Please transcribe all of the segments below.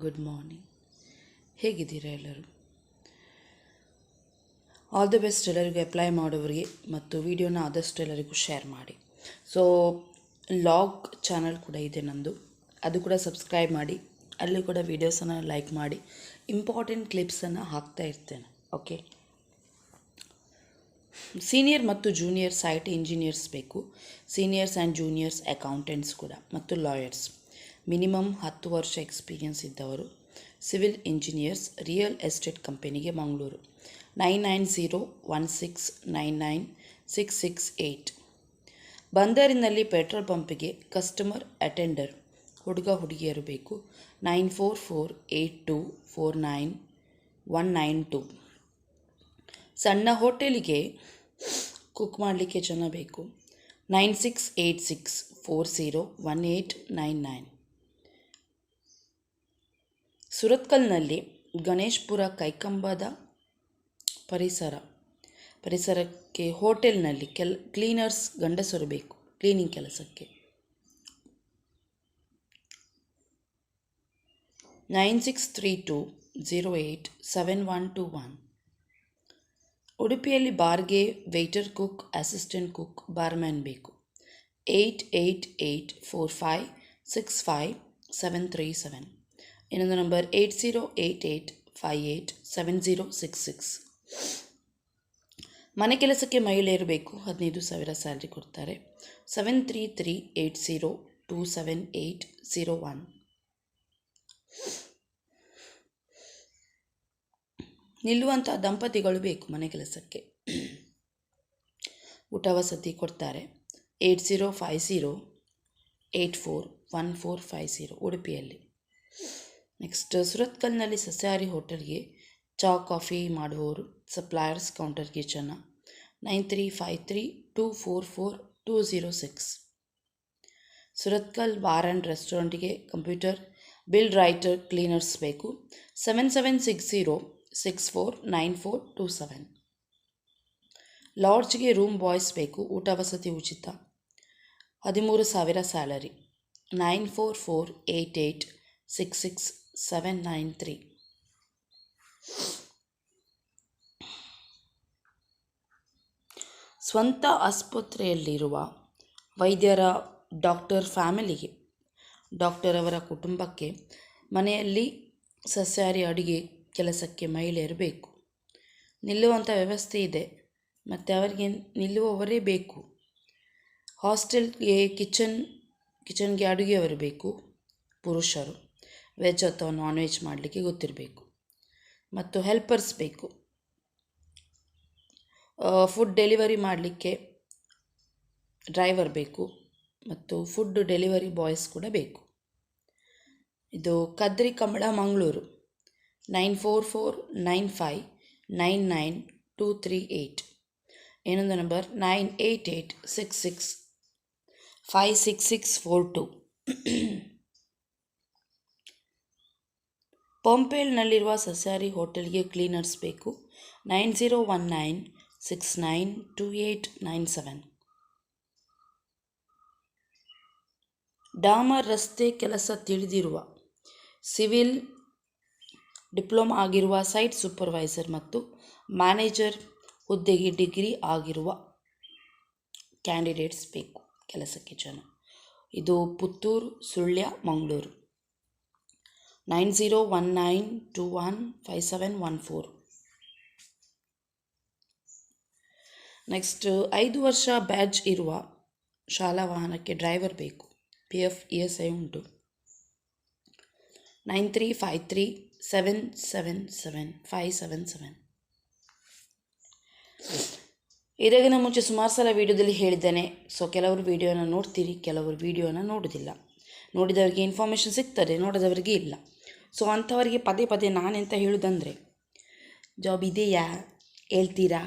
Good morning. ಹೇಗಿದ್ದೀರಾ ಎಲ್ಲರೂ? All the best ಎಲ್ಲರಿಗೂ ಅಪ್ಲೈ ಮಾಡೋರಿಗೆ ಮತ್ತು ವಿಡಿಯೋನ ಆದಷ್ಟು ಎಲ್ಲರಿಗೂ ಶೇರ್ ಮಾಡಿ. ಸೊ ಲಾಗ್ ಚಾನಲ್ ಕೂಡ ಇದೆ ನಂದು, ಅದು ಕೂಡ ಸಬ್ಸ್ಕ್ರೈಬ್ ಮಾಡಿ. ಅಲ್ಲಿ ಕೂಡ ವೀಡಿಯೋಸನ್ನು ಲೈಕ್ ಮಾಡಿ, ಇಂಪಾರ್ಟೆಂಟ್ ಕ್ಲಿಪ್ಸನ್ನು ಹಾಕ್ತಾ ಇರ್ತೇನೆ. ಓಕೆ, ಸೀನಿಯರ್ ಮತ್ತು ಜೂನಿಯರ್ ಸೈಟ್ ಇಂಜಿನಿಯರ್ಸ್ ಬೇಕು. ಸೀನಿಯರ್ಸ್ ಆ್ಯಂಡ್ ಜೂನಿಯರ್ಸ್ ಅಕೌಂಟೆಂಟ್ಸ್ ಕೂಡ ಮತ್ತು ಲಾಯರ್ಸ್. ಮಿನಿಮಮ್ 10 ವರ್ಷ ಎಕ್ಸ್ಪೀರಿಯನ್ಸ್ ಇದ್ದವರು. ಸಿವಿಲ್ ಇಂಜಿನಿಯರ್ಸ್, ರಿಯಲ್ ಎಸ್ಟೇಟ್ ಕಂಪನಿಗೆ ಮಂಗಳೂರು. 9901699668. ಬಂದರಿನಲ್ಲಿ ಪೆಟ್ರೋಲ್ ಪಂಪಿಗೆ ಕಸ್ಟಮರ್ ಅಟೆಂಡರ್ ಹುಡುಗ ಹುಡುಗಿಯರು ಬೇಕು. 9448249192. ಸಣ್ಣ ಹೋಟೆಲಿಗೆ ಕುಕ್ ಮಾಡಲಿಕ್ಕೆ ಜನ ಬೇಕು. 9686401899. ಸುರತ್ಕಲ್ನಲ್ಲಿ ಗಣೇಶ್ಪುರ ಕೈಕಂಬದ ಪರಿಸರಕ್ಕೆ ಹೋಟೆಲ್ನಲ್ಲಿ ಕ್ಲೀನರ್ಸ್ ಗಂಡಸರು ಬೇಕು ಕ್ಲೀನಿಂಗ್ ಕೆಲಸಕ್ಕೆ. 9632087121. ಉಡುಪಿಯಲ್ಲಿ ಬಾರ್ಗೆ ವೇಟರ್, ಕುಕ್, ಅಸಿಸ್ಟೆಂಟ್ ಕುಕ್, ಬಾರ್ಮ್ಯಾನ್ ಬೇಕು. 8884565737. ಇನ್ನೊಂದು ನಂಬರ್ 8088587066. ಮನೆ ಕೆಲಸಕ್ಕೆ ಮಹಿಳೆಯರು ಬೇಕು. 15,000 ಸ್ಯಾಲ್ರಿ ಕೊಡ್ತಾರೆ. 7338027801. ನಿಲ್ಲುವಂಥ ದಂಪತಿಗಳು ಬೇಕು ಮನೆ ಕೆಲಸಕ್ಕೆ. ಊಟ ವಸತಿ ಕೊಡ್ತಾರೆ. 8050841450 ಉಡುಪಿಯಲ್ಲಿ. ನೆಕ್ಸ್ಟ್, ಸುರತ್ಕಲ್ನಲ್ಲಿ ಸಸ್ಯಾಹಾರಿ ಹೋಟೆಲ್ಗೆ ಚಾ ಕಾಫಿ ಮಾಡುವವರು, ಸಪ್ಲೈಯರ್ಸ್ ಕೌಂಟರ್ಗೆ ಜನ. 9353244206. ಸುರತ್ಕಲ್ ಬಾರ್ ಆ್ಯಂಡ್ ರೆಸ್ಟೋರೆಂಟ್ಗೆ ಕಂಪ್ಯೂಟರ್, ಬಿಲ್ ರೈಟರ್, ಕ್ಲೀನರ್ಸ್ ಬೇಕು. 7760649427. ಲಾಡ್ಜ್ಗೆ ರೂಮ್ ಬಾಯ್ಸ್ ಬೇಕು. ಊಟ ವಸತಿ ಉಚಿತ. 13,000 ಸ್ಯಾಲರಿ. 9448866793. ಸ್ವಂತ ಆಸ್ಪತ್ರೆಯಲ್ಲಿರುವ ವೈದ್ಯರ, ಡಾಕ್ಟರ್ ಫ್ಯಾಮಿಲಿಗೆ, ಡಾಕ್ಟರ್ ಅವರ ಕುಟುಂಬಕ್ಕೆ ಮನೆಯಲ್ಲಿ ಸಸ್ಯಾಹಾರಿ ಅಡುಗೆ ಕೆಲಸಕ್ಕೆ ಮಹಿಳೆಯರು ಬೇಕು. ನಿಲ್ಲುವಂಥ ವ್ಯವಸ್ಥೆ ಇದೆ ಮತ್ತು ಅವರಿಗೆ ನಿಲ್ಲುವವರೇ ಬೇಕು. ಹಾಸ್ಟೆಲ್ಗೆ ಕಿಚನ್ಗೆ ಅಡುಗೆಯವರು ಬೇಕು ಪುರುಷರು. ವೆಜ್ ಅಥವಾ ನಾನ್ ವೆಜ್ ಮಾಡಲಿಕ್ಕೆ ಗೊತ್ತಿರಬೇಕು. ಮತ್ತು ಹೆಲ್ಪರ್ಸ್ ಬೇಕು. ಫುಡ್ ಡೆಲಿವರಿ ಮಾಡಲಿಕ್ಕೆ ಡ್ರೈವರ್ ಬೇಕು ಮತ್ತು ಫುಡ್ ಡೆಲಿವರಿ ಬಾಯ್ಸ್ ಕೂಡ ಬೇಕು. ಇದು ಕದ್ರಿ ಕಮಳ, ಮಂಗಳೂರು. 9449599238. ಇನ್ನೊಂದು ನಂಬರ್ 9886656642. ಪಂಪೇಲ್ನಲ್ಲಿರುವ ಸಸ್ಯಾಹಾರಿ ಹೋಟೆಲ್ಗೆ ಕ್ಲೀನರ್ಸ್ ಬೇಕು. 9019692897. ಡಾಮರ್ ರಸ್ತೆ ಕೆಲಸ ತಿಳಿದಿರುವ, ಸಿವಿಲ್ ಡಿಪ್ಲೊಮಾ ಆಗಿರುವ ಸೈಟ್ ಸೂಪರ್ವೈಸರ್ ಮತ್ತು ಮ್ಯಾನೇಜರ್ ಹುದ್ದೆಗೆ ಡಿಗ್ರಿ ಆಗಿರುವ ಕ್ಯಾಂಡಿಡೇಟ್ಸ್ ಬೇಕು ಕೆಲಸಕ್ಕೆ ಜನ. ಇದು ಪುತ್ತೂರು, ಸುಳ್ಯ, ಮಂಗಳೂರು. 9019215714. ನೆಕ್ಸ್ಟ್, 5 ವರ್ಷ ಬ್ಯಾಡ್ಜ್ ಇರುವ ಶಾಲಾ ವಾಹನಕ್ಕೆ ಡ್ರೈವರ್ ಬೇಕು. PF ESI ಉಂಟು. 9353777577. ಇದಕ್ಕಿಂತ ಮುಂಚೆ ಸುಮಾರು ಸಲ ವೀಡಿಯೋದಲ್ಲಿ ಹೇಳಿದ್ದೇನೆ. ಸೊ ಕೆಲವರು ವೀಡಿಯೋನ ನೋಡ್ತೀರಿ, ಕೆಲವರು ವೀಡಿಯೋನ ನೋಡೋದಿಲ್ಲ. ನೋಡಿದವರಿಗೆ ಇನ್ಫಾರ್ಮೇಷನ್ ಸಿಗ್ತದೆ, ನೋಡಿದವರಿಗೆ ಇಲ್ಲ. ಸೊ ಅಂಥವರಿಗೆ ಪದೇ ಪದೇ ನಾನೆಂತ ಹೇಳೋದಂದರೆ, ಜಾಬ್ ಇದೆಯಾ ಹೇಳ್ತೀರಾ,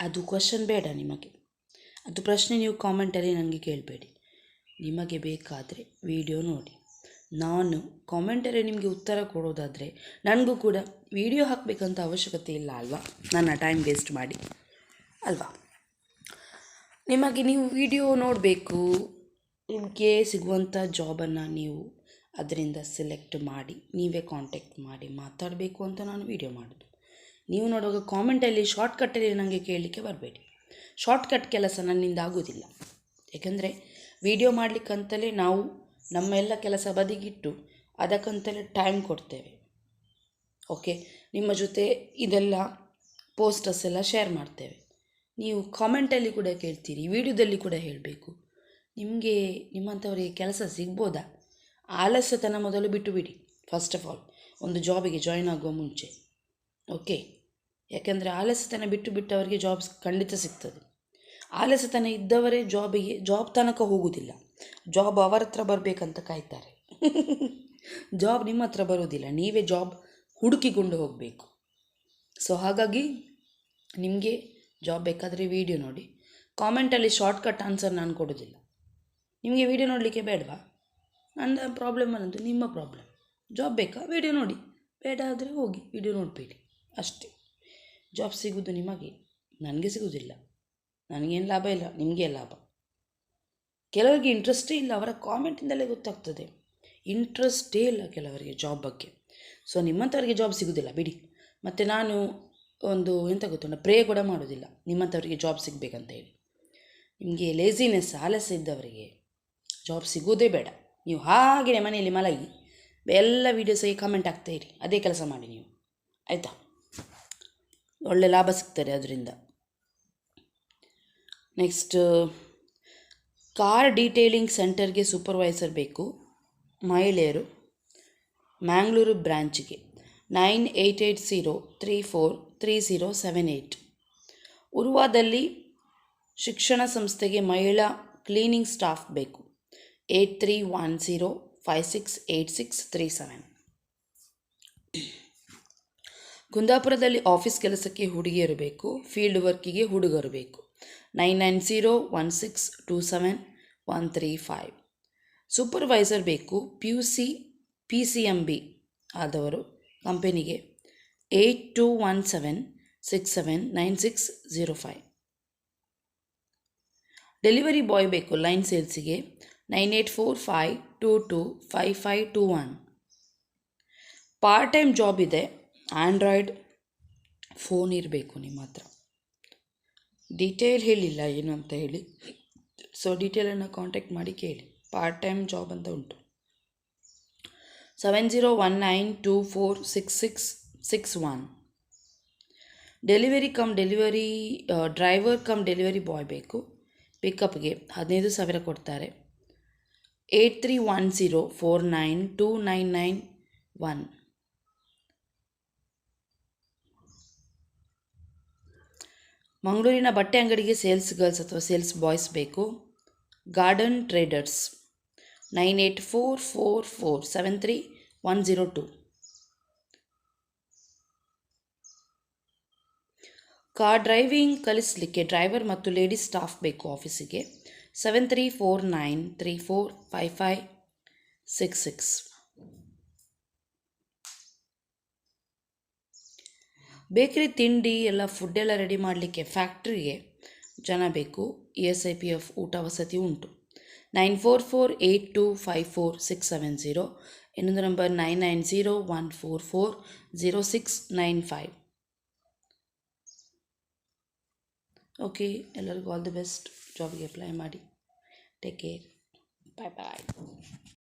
ಅದು ಕ್ವಶನ್ ಬೇಡ ನಿಮಗೆ. ಅದು ಪ್ರಶ್ನೆ ನೀವು ಕಾಮೆಂಟಲ್ಲಿ ನನಗೆ ಕೇಳಬೇಡಿ. ನಿಮಗೆ ಬೇಕಾದರೆ ವಿಡಿಯೋ ನೋಡಿ. ನಾನು ಕಾಮೆಂಟಲ್ಲಿ ನಿಮಗೆ ಉತ್ತರ ಕೊಡೋದಾದರೆ ನನಗೂ ಕೂಡ ವಿಡಿಯೋ ಹಾಕಬೇಕಂತ ಅವಶ್ಯಕತೆ ಇಲ್ಲ ಅಲ್ವಾ, ನನ್ನ ಟೈಮ್ ವೇಸ್ಟ್ ಮಾಡಿ ಅಲ್ವಾ. ನಿಮಗೆ ನೀವು ವಿಡಿಯೋ ನೋಡಬೇಕು, ನಿಮಗೆ ಸಿಗುವಂಥ ಜಾಬನ್ನು ನೀವು ಅದರಿಂದ ಸೆಲೆಕ್ಟ್ ಮಾಡಿ ನೀವೇ ಕಾಂಟ್ಯಾಕ್ಟ್ ಮಾಡಿ ಮಾತಾಡಬೇಕು ಅಂತ ನಾನು ವೀಡಿಯೋ ಮಾಡೋದು. ನೀವು ನೋಡುವಾಗ ಕಾಮೆಂಟಲ್ಲಿ ಶಾರ್ಟ್ಕಟ್ಟಲ್ಲಿ ನನಗೆ ಕೇಳಲಿಕ್ಕೆ ಬರಬೇಡಿ. ಶಾರ್ಟ್ಕಟ್ ಕೆಲಸ ನನ್ನಿಂದ ಆಗೋದಿಲ್ಲ. ಏಕೆಂದರೆ ವೀಡಿಯೋ ಮಾಡಲಿಕ್ಕಂತಲೇ ನಾವು ನಮ್ಮ ಎಲ್ಲ ಕೆಲಸ ಬದಿಗಿಟ್ಟು ಅದಕ್ಕಂತಲೇ ಟೈಮ್ ಕೊಡ್ತೇವೆ. ಓಕೆ, ನಿಮ್ಮ ಜೊತೆ ಇದೆಲ್ಲ ಪೋಸ್ಟರ್ಸ್ ಎಲ್ಲ ಶೇರ್ ಮಾಡ್ತೇವೆ. ನೀವು ಕಾಮೆಂಟಲ್ಲಿ ಕೂಡ ಕೇಳ್ತೀರಿ, ವೀಡಿಯೋದಲ್ಲಿ ಕೂಡ ಹೇಳಬೇಕು. ನಿಮಗೆ ನಿಮ್ಮಂಥವರಿಗೆ ಕೆಲಸ ಸಿಗ್ಬೋದಾ? ಆಲಸ್ಯತನ ಮೊದಲು ಬಿಟ್ಟು ಬಿಡಿ. ಫಸ್ಟ್ ಆಫ್ ಆಲ್ ಒಂದು ಜಾಬಿಗೆ ಜಾಯ್ನ್ ಆಗುವ ಮುಂಚೆ. ಓಕೆ, ಯಾಕೆಂದರೆ ಆಲಸ್ಯತನ ಬಿಟ್ಟವರಿಗೆ ಜಾಬ್ಸ್ ಖಂಡಿತ ಸಿಗ್ತದೆ. ಆಲಸ್ಯತನ ಇದ್ದವರೇ ಜಾಬ್ ತನಕ ಹೋಗುವುದಿಲ್ಲ. ಜಾಬ್ ಅವರ ಹತ್ರ ಬರಬೇಕಂತ ಕಾಯ್ತಾರೆ. ಜಾಬ್ ನಿಮ್ಮ ಹತ್ರ ಬರೋದಿಲ್ಲ, ನೀವೇ ಜಾಬ್ ಹುಡುಕಿಕೊಂಡು ಹೋಗಬೇಕು. ಸೊ ಹಾಗಾಗಿ ನಿಮಗೆ ಜಾಬ್ ಬೇಕಾದರೆ ವೀಡಿಯೋ ನೋಡಿ. ಕಾಮೆಂಟಲ್ಲಿ ಶಾರ್ಟ್ಕಟ್ ಆನ್ಸರ್ ನಾನು ಕೊಡೋದಿಲ್ಲ. ನಿಮಗೆ ವೀಡಿಯೋ ನೋಡಲಿಕ್ಕೆ ಬೇಡವಾ? ನನ್ನ ಪ್ರಾಬ್ಲಮ್ ಅನ್ನೋದು ನಿಮ್ಮ ಪ್ರಾಬ್ಲಮ್. ಜಾಬ್ ಬೇಕಾ? ವೀಡಿಯೋ ನೋಡಿ. ಬೇಡ ಆದರೆ ಹೋಗಿ, ವೀಡಿಯೋ ನೋಡಬೇಡಿ ಅಷ್ಟೇ. ಜಾಬ್ ಸಿಗೋದು ನಿಮಗೆ, ನನಗೆ ಸಿಗೋದಿಲ್ಲ. ನನಗೇನು ಲಾಭ ಇಲ್ಲ, ನಿಮಗೆ ಲಾಭ. ಕೆಲವರಿಗೆ ಇಂಟ್ರೆಸ್ಟೇ ಇಲ್ಲ, ಅವರ ಕಾಮೆಂಟಿಂದಲೇ ಗೊತ್ತಾಗ್ತದೆ. ಇಂಟ್ರೆಸ್ಟೇ ಇಲ್ಲ ಕೆಲವರಿಗೆ ಜಾಬ್ ಬಗ್ಗೆ. ಸೊ ನಿಮ್ಮಂಥವರಿಗೆ ಜಾಬ್ ಸಿಗೋದಿಲ್ಲ ಬಿಡಿ. ಮತ್ತು ನಾನು ಎಂತ ಗೊತ್ತುಂಟ, ಪ್ರೇ ಕೂಡ ಮಾಡೋದಿಲ್ಲ ನಿಮ್ಮಂಥವರಿಗೆ ಜಾಬ್ ಸಿಗಬೇಕಂತ ಹೇಳಿ. ನಿಮಗೆ ಲೇಸಿನೆಸ್, ಆಲಸ್ಯ ಇದ್ದವರಿಗೆ ಜಾಬ್ ಸಿಗೋದೇ ಬೇಡ. ನೀವು ಹಾಗೆಯೇ ಮನೆಯಲ್ಲಿ ಮಲಗಿ ಎಲ್ಲ ವೀಡಿಯೋಸಿಗೆ ಕಮೆಂಟ್ ಆಗ್ತಾಯಿರಿ. ಅದೇ ಕೆಲಸ ಮಾಡಿ ನೀವು, ಆಯಿತಾ? ಒಳ್ಳೆ ಲಾಭ ಸಿಗ್ತದೆ ಅದರಿಂದ. ನೆಕ್ಸ್ಟ್, ಕಾರ್ ಡೀಟೇಲಿಂಗ್ ಸೆಂಟರ್ಗೆ ಸೂಪರ್ವೈಸರ್ ಬೇಕು, ಮಹಿಳೆಯರು, ಮ್ಯಾಂಗ್ಳೂರು ಬ್ರ್ಯಾಂಚಿಗೆ 9880343078. ಉರ್ವಾದಲ್ಲಿ ಶಿಕ್ಷಣ ಸಂಸ್ಥೆಗೆ ಮಹಿಳಾ ಕ್ಲೀನಿಂಗ್ ಸ್ಟಾಫ್ ಬೇಕು, 8310568637. ಕುಂದಾಪುರದಲ್ಲಿ ಆಫೀಸ್ ಕೆಲಸಕ್ಕೆ ಹುಡುಗಿಯರು ಬೇಕು, ಫೀಲ್ಡ್ ವರ್ಕಿಗೆ ಹುಡುಗರು ಬೇಕು, 9901627135. ಸೂಪರ್ವೈಸರ್ ಬೇಕು, PUC PCMB ಆದವರು ಕಂಪನಿಗೆ 8217679605. ಡೆಲಿವರಿ ಬಾಯ್ ಬೇಕು ಲೈನ್ ಸೇಲ್ಸಿಗೆ 9845225521. ಪಾರ್ಟ್ ಟೈಮ್ ಜಾಬ್ ಇದೆ, ಆ್ಯಂಡ್ರಾಯ್ಡ್ ಫೋನ್ ಇರಬೇಕು ನಿಮ್ಮ ಹತ್ರ. ಡೀಟೇಲ್ ಹೇಳಿಲ್ಲ ಏನು ಅಂತ ಹೇಳಿ, ಸೊ ಡೀಟೇಲನ್ನು ಕಾಂಟ್ಯಾಕ್ಟ್ ಮಾಡಿ ಕೇಳಿ. ಪಾರ್ಟ್ ಟೈಮ್ ಜಾಬ್ ಅಂತ ಉಂಟು. 7019246661. Delivery driver cum delivery boy ಬೇಕು, ಪಿಕಪ್ಗೆ 15,000 ಕೊಡ್ತಾರೆ, 8310492991. ಮಂಗಳೂರಿನ ಬಟ್ಟೆ ಅಂಗಡಿಗೆ ಸೇಲ್ಸ್ ಗರ್ಲ್ಸ್ ಅಥವಾ ಸೇಲ್ಸ್ ಬಾಯ್ಸ್ ಬೇಕು, ಗಾರ್ಡನ್ ಟ್ರೇಡರ್ಸ್ 9844473102. ಕಾರ್ ಡ್ರೈವಿಂಗ್ ಕಲಿಸಲಿಕ್ಕೆ ಡ್ರೈವರ್ ಮತ್ತು ಲೇಡೀಸ್ ಸ್ಟಾಫ್ ಬೇಕು ಆಫೀಸಿಗೆ, 7349345566. ಬೇಕರಿ ತಿಂಡಿ ಎಲ್ಲ ಫುಡ್ ಎಲ್ಲ ರೆಡಿ ಮಾಡಲಿಕ್ಕೆ ಫ್ಯಾಕ್ಟ್ರಿಗೆ ಜನ ಬೇಕು, ESIPF ಊಟ ವಸತಿ ಉಂಟು, 9448254670. ಇನ್ನೊಂದು ನಂಬರ್ 9901440695. ಓಕೆ, ಎಲ್ಲರಿಗೂ ಆಲ್ ದಿ ಬೆಸ್ಟ್. ಜಾಬ್ಗೆ ಅಪ್ಲೈ ಮಾಡಿ. ಟೇಕ್ ಕೇರ್, ಬಾಯ್ ಬಾಯ್.